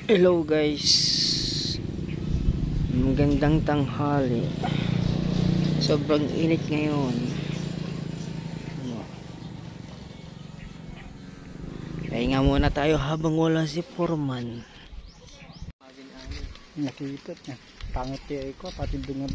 Hello guys, magandang tanghali. Sobrang init ngayon. Pahinga muna tayo habang wala si Foreman. Nakikita niya pangit ko pati bunga